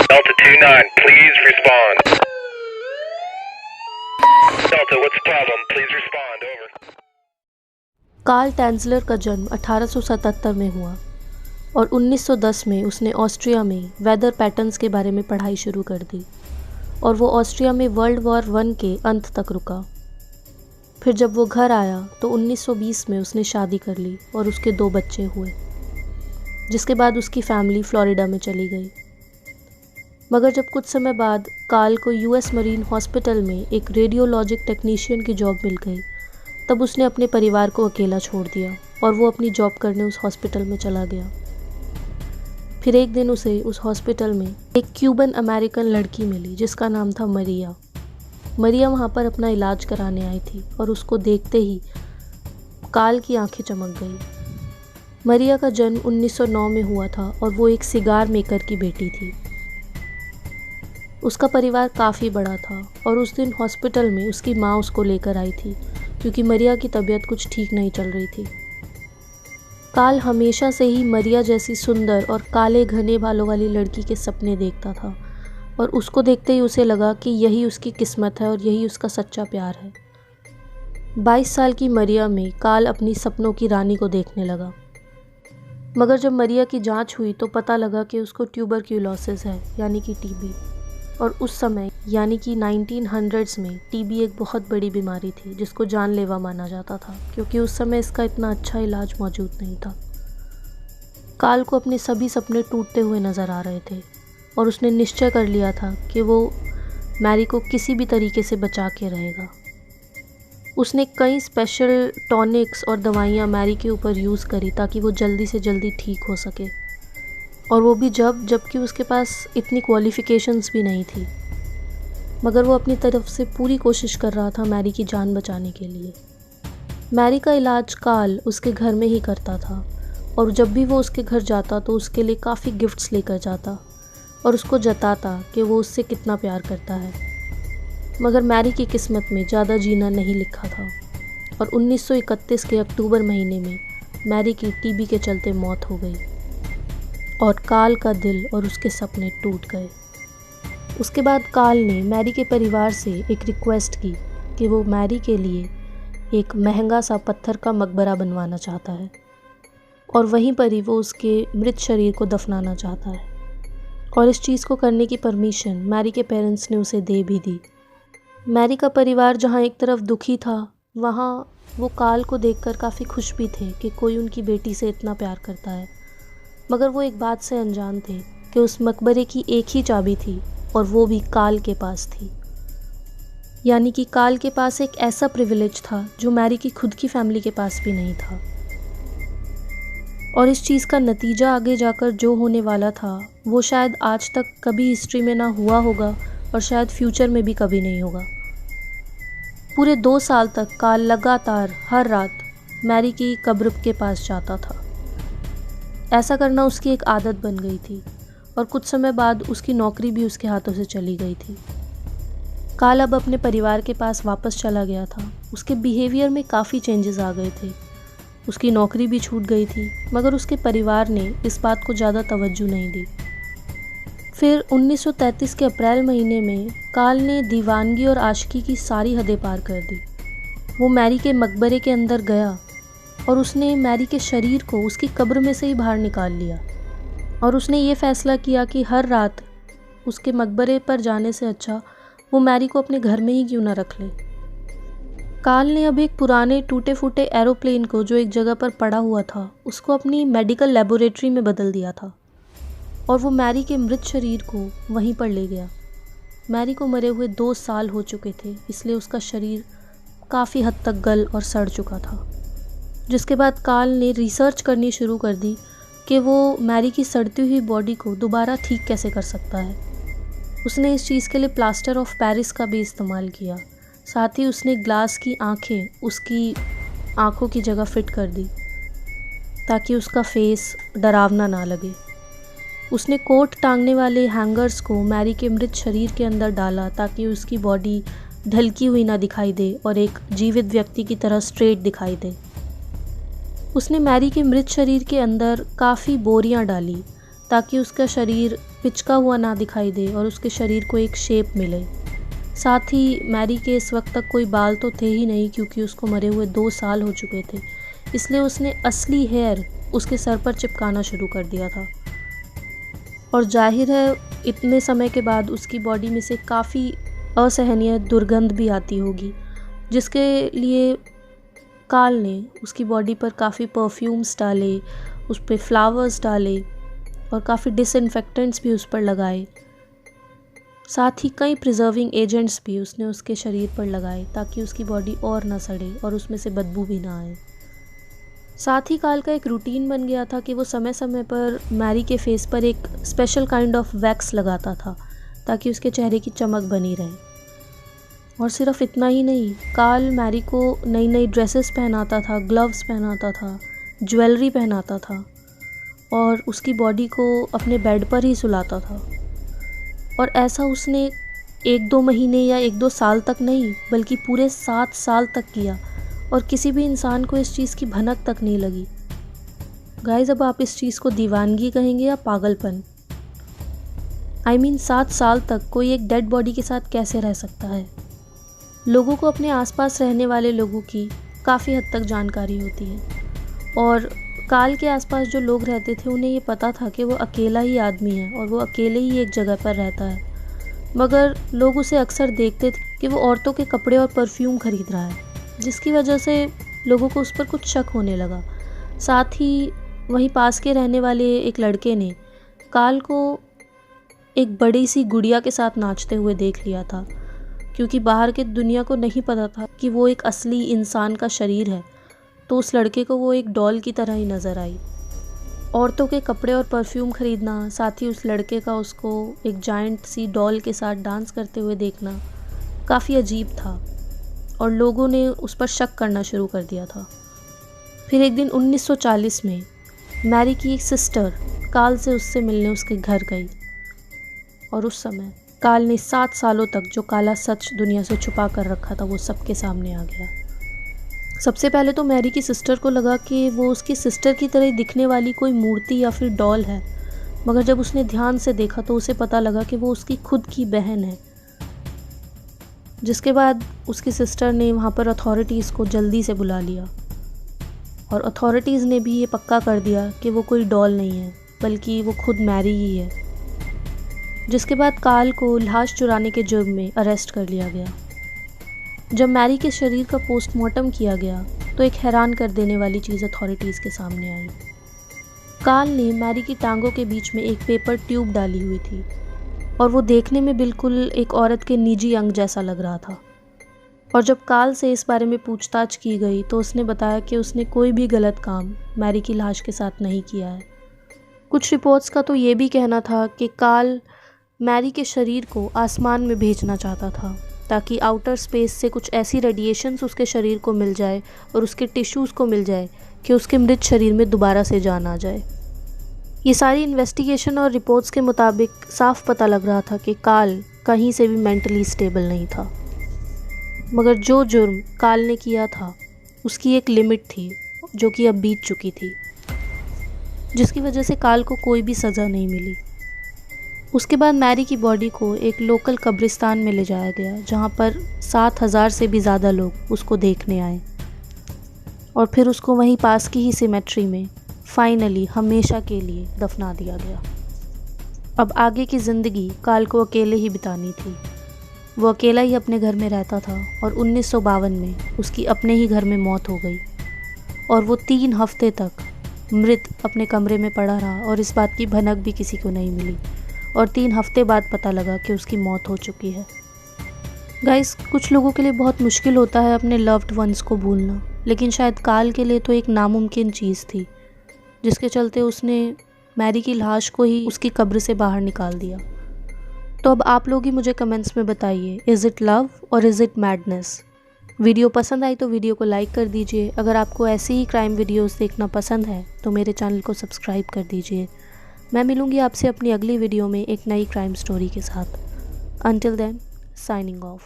Delta 29, please respond. Delta, what's the problem? Please respond. Over. Carl Tanzler का जन्म 1877 में हुआ और 1910 में उसने ऑस्ट्रिया में वेदर पैटर्न्स के बारे में पढ़ाई शुरू कर दी और वो ऑस्ट्रिया में वर्ल्ड वॉर 1 के अंत तक रुका। फिर जब वो घर आया तो 1920 में उसने शादी कर ली और उसके 2 बच्चे हुए, जिसके बाद उसकी फैमिली फ्लोरिडा में चली गई। मगर जब कुछ समय बाद कार्ल को यूएस मरीन हॉस्पिटल में एक रेडियोलॉजिक टेक्नीशियन की जॉब मिल गई, तब उसने अपने परिवार को अकेला छोड़ दिया और वो अपनी जॉब करने उस हॉस्पिटल में चला गया। फिर एक दिन उसे उस हॉस्पिटल में एक क्यूबन अमेरिकन लड़की मिली जिसका नाम था मरिया। मरिया वहाँ पर अपना इलाज कराने आई थी और उसको देखते ही कार्ल की आंखें चमक गई। मरिया का जन्म 1909 में हुआ था और वो एक सिगार मेकर की बेटी थी। उसका परिवार काफ़ी बड़ा था और उस दिन हॉस्पिटल में उसकी माँ उसको लेकर आई थी क्योंकि मरिया की तबीयत कुछ ठीक नहीं चल रही थी। कार्ल हमेशा से ही मरिया जैसी सुंदर और काले घने बालों वाली लड़की के सपने देखता था और उसको देखते ही उसे लगा कि यही उसकी किस्मत है और यही उसका सच्चा प्यार है। 22 साल की मरिया में कार्ल अपनी सपनों की रानी को देखने लगा। मगर जब मरिया की जांच हुई तो पता लगा कि उसको ट्यूबरक्यूलोसिस है, यानी कि टीबी। और उस समय यानी कि 1900s में टीबी एक बहुत बड़ी बीमारी थी जिसको जानलेवा माना जाता था क्योंकि उस समय इसका इतना अच्छा इलाज मौजूद नहीं था। कार्ल को अपने सभी सपने टूटते हुए नज़र आ रहे थे और उसने निश्चय कर लिया था कि वो मैरी को किसी भी तरीके से बचा के रहेगा। उसने कई स्पेशल टॉनिक्स और दवाइयाँ मैरी के ऊपर यूज़ करी ताकि वो जल्दी से जल्दी ठीक हो सके, और वो भी जबकि उसके पास इतनी क्वालिफ़िकेशंस भी नहीं थी। मगर वो अपनी तरफ से पूरी कोशिश कर रहा था मैरी की जान बचाने के लिए। मैरी का इलाज कार्ल उसके घर में ही करता था और जब भी वो उसके घर जाता तो उसके लिए काफ़ी गिफ्ट्स लेकर जाता और उसको जताता कि वो उससे कितना प्यार करता है। मगर मैरी की किस्मत में ज़्यादा जीना नहीं लिखा था और 1931 के अक्टूबर महीने में मैरी की टीबी के चलते मौत हो गई और कार्ल का दिल और उसके सपने टूट गए। उसके बाद कार्ल ने मैरी के परिवार से एक रिक्वेस्ट की कि वो मैरी के लिए एक महंगा सा पत्थर का मकबरा बनवाना चाहता है और वहीं पर ही वो उसके मृत शरीर को दफनाना चाहता है। और इस चीज़ को करने की परमिशन मैरी के पेरेंट्स ने उसे दे भी दी। मैरी का परिवार जहाँ एक तरफ दुखी था, वहाँ वो कार्ल को देखकर काफ़ी खुश भी थे कि कोई उनकी बेटी से इतना प्यार करता है। मगर वो एक बात से अनजान थे कि उस मकबरे की एक ही चाबी थी और वो भी कार्ल के पास थी। यानी कि कार्ल के पास एक ऐसा प्रिविलेज था जो मैरी की खुद की फैमिली के पास भी नहीं था। और इस चीज़ का नतीजा आगे जाकर जो होने वाला था वो शायद आज तक कभी हिस्ट्री में ना हुआ होगा और शायद फ्यूचर में भी कभी नहीं होगा। पूरे 2 साल तक कार्ल लगातार हर रात मैरी की कब्र के पास जाता था। ऐसा करना उसकी एक आदत बन गई थी और कुछ समय बाद उसकी नौकरी भी उसके हाथों से चली गई थी। कार्ल अब अपने परिवार के पास वापस चला गया था। उसके बिहेवियर में काफ़ी चेंजेस आ गए थे। उसकी नौकरी भी छूट गई थी, मगर उसके परिवार ने इस बात को ज़्यादा तवज्जो नहीं दी। फिर 1933 के अप्रैल महीने में कार्ल ने दीवानगी और आशिकी की सारी हदें पार कर दी। वो मैरी के मकबरे के अंदर गया और उसने मैरी के शरीर को उसकी कब्र में से ही बाहर निकाल लिया और उसने ये फ़ैसला किया कि हर रात उसके मकबरे पर जाने से अच्छा वो मैरी को अपने घर में ही क्यों ना रख ले। कार्ल ने अब एक पुराने टूटे फूटे एरोप्लेन को जो एक जगह पर पड़ा हुआ था उसको अपनी मेडिकल लेबोरेटरी में बदल दिया था और वो मैरी के मृत शरीर को वहीं पर ले गया। मैरी को मरे हुए 2 साल हो चुके थे, इसलिए उसका शरीर काफ़ी हद तक गल और सड़ चुका था। जिसके बाद कार्ल ने रिसर्च करनी शुरू कर दी कि वो मैरी की सड़ती हुई बॉडी को दोबारा ठीक कैसे कर सकता है। उसने इस चीज़ के लिए प्लास्टर ऑफ पेरिस का भी इस्तेमाल किया। साथ ही उसने ग्लास की आंखें उसकी आंखों की जगह फिट कर दी ताकि उसका फेस डरावना ना लगे। उसने कोट टांगने वाले हैंगर्स को मैरी के मृत शरीर के अंदर डाला ताकि उसकी बॉडी ढलकी हुई ना दिखाई दे और एक जीवित व्यक्ति की तरह स्ट्रेट दिखाई दे। उसने मैरी के मृत शरीर के अंदर काफ़ी बोरियां डाली ताकि उसका शरीर पिचका हुआ ना दिखाई दे और उसके शरीर को एक शेप मिले। साथ ही मैरी के इस वक्त तक कोई बाल तो थे ही नहीं, क्योंकि उसको मरे हुए 2 साल हो चुके थे, इसलिए उसने असली हेयर उसके सर पर चिपकाना शुरू कर दिया था। और जाहिर है इतने समय के बाद उसकी बॉडी में से काफ़ी असहनीय दुर्गंध भी आती होगी, जिसके लिए कार्ल ने उसकी बॉडी पर काफ़ी परफ्यूम्स डाले, उस पर फ्लावर्स डाले और काफ़ी डिसइंफेक्टेंट्स भी उस पर लगाए। साथ ही कई प्रिजर्विंग एजेंट्स भी उसने उसके शरीर पर लगाए ताकि उसकी बॉडी और ना सड़े और उसमें से बदबू भी ना आए। साथ ही कार्ल का एक रूटीन बन गया था कि वो समय समय पर मैरी के फेस पर एक स्पेशल काइंड ऑफ वैक्स लगाता था ताकि उसके चेहरे की चमक बनी रहे। और सिर्फ इतना ही नहीं, कार्ल मैरी को नई नई ड्रेसेस पहनाता था, ग्लव्स पहनाता था, ज्वेलरी पहनाता था और उसकी बॉडी को अपने बेड पर ही सुलाता था। और ऐसा उसने 1-2 महीने या 1-2 साल तक नहीं, बल्कि पूरे 7 साल तक किया और किसी भी इंसान को इस चीज़ की भनक तक नहीं लगी। गाइस, अब आप इस चीज़ को दीवानगी कहेंगे या पागलपन? I mean 7 साल तक कोई एक डेड बॉडी के साथ कैसे रह सकता है? लोगों को अपने आसपास रहने वाले लोगों की काफ़ी हद तक जानकारी होती है और कार्ल के आसपास जो लोग रहते थे उन्हें ये पता था कि वो अकेला ही आदमी है और वो अकेले ही एक जगह पर रहता है, मगर लोग उसे अक्सर देखते थे कि वो औरतों के कपड़े और परफ्यूम खरीद रहा है, जिसकी वजह से लोगों को उस पर कुछ शक होने लगा। साथ ही वहीं पास के रहने वाले एक लड़के ने कार्ल को एक बड़ी सी गुड़िया के साथ नाचते हुए देख लिया था, क्योंकि बाहर के दुनिया को नहीं पता था कि वो एक असली इंसान का शरीर है, तो उस लड़के को वो एक डॉल की तरह ही नज़र आई। औरतों के कपड़े और परफ्यूम खरीदना, साथ ही उस लड़के का उसको एक जायंट सी डॉल के साथ डांस करते हुए देखना काफ़ी अजीब था और लोगों ने उस पर शक करना शुरू कर दिया था। फिर एक दिन 1940 में मैरी की एक सिस्टर कार्ल से उससे मिलने उसके घर गई और उस समय कार्ल ने 7 सालों तक जो काला सच दुनिया से छुपा कर रखा था वो सबके सामने आ गया। सबसे पहले तो मैरी की सिस्टर को लगा कि वो उसकी सिस्टर की तरह दिखने वाली कोई मूर्ति या फिर डॉल है, मगर जब उसने ध्यान से देखा तो उसे पता लगा कि वो उसकी खुद की बहन है। जिसके बाद उसकी सिस्टर ने वहाँ पर अथॉरिटीज़ को जल्दी से बुला लिया और अथॉरिटीज़ ने भी ये पक्का कर दिया कि वो कोई डॉल नहीं है, बल्कि वो खुद मैरी ही है। जिसके बाद कार्ल को लाश चुराने के जुर्म में अरेस्ट कर लिया गया। जब मैरी के शरीर का पोस्टमार्टम किया गया तो एक हैरान कर देने वाली चीज़ अथॉरिटीज़ के सामने आई। कार्ल ने मैरी की टांगों के बीच में एक पेपर ट्यूब डाली हुई थी और वो देखने में बिल्कुल एक औरत के निजी अंग जैसा लग रहा था। और जब कार्ल से इस बारे में पूछताछ की गई तो उसने बताया कि उसने कोई भी गलत काम मैरी की लाश के साथ नहीं किया है। कुछ रिपोर्ट्स का तो ये भी कहना था कि कार्ल मैरी के शरीर को आसमान में भेजना चाहता था ताकि आउटर स्पेस से कुछ ऐसी रेडिएशंस उसके शरीर को मिल जाए और उसके टिश्यूज़ को मिल जाए कि उसके मृत शरीर में दोबारा से जान आ जाए। ये सारी इन्वेस्टिगेशन और रिपोर्ट्स के मुताबिक साफ पता लग रहा था कि कार्ल कहीं से भी मेंटली स्टेबल नहीं था, मगर जो जुर्म कार्ल ने किया था उसकी एक लिमिट थी जो कि अब बीत चुकी थी, जिसकी वजह से कार्ल को कोई भी सज़ा नहीं मिली। उसके बाद मैरी की बॉडी को एक लोकल कब्रिस्तान में ले जाया गया जहाँ पर 7,000 से भी ज़्यादा लोग उसको देखने आए और फिर उसको वहीं पास की ही सिमेट्री में फाइनली हमेशा के लिए दफना दिया गया। अब आगे की ज़िंदगी कार्ल को अकेले ही बितानी थी। वो अकेला ही अपने घर में रहता था और 1952 में उसकी अपने ही घर में मौत हो गई और वो 3 हफ्ते तक मृत अपने कमरे में पड़ा रहा और इस बात की भनक भी किसी को नहीं मिली और 3 हफ्ते बाद पता लगा कि उसकी मौत हो चुकी है। गाइस, कुछ लोगों के लिए बहुत मुश्किल होता है अपने लव्ड वंस को भूलना, लेकिन शायद कार्ल के लिए तो एक नामुमकिन चीज़ थी, जिसके चलते उसने मैरी की लाश को ही उसकी कब्र से बाहर निकाल दिया। तो अब आप लोग ही मुझे कमेंट्स में बताइए, इज़ इट लव और इज़ इट मैडनेस? वीडियो पसंद आई तो वीडियो को लाइक कर दीजिए। अगर आपको ऐसी ही क्राइम वीडियोस देखना पसंद है तो मेरे चैनल को सब्सक्राइब कर दीजिए। मैं मिलूँगी आपसे अपनी अगली वीडियो में एक नई क्राइम स्टोरी के साथ। Until then, signing off.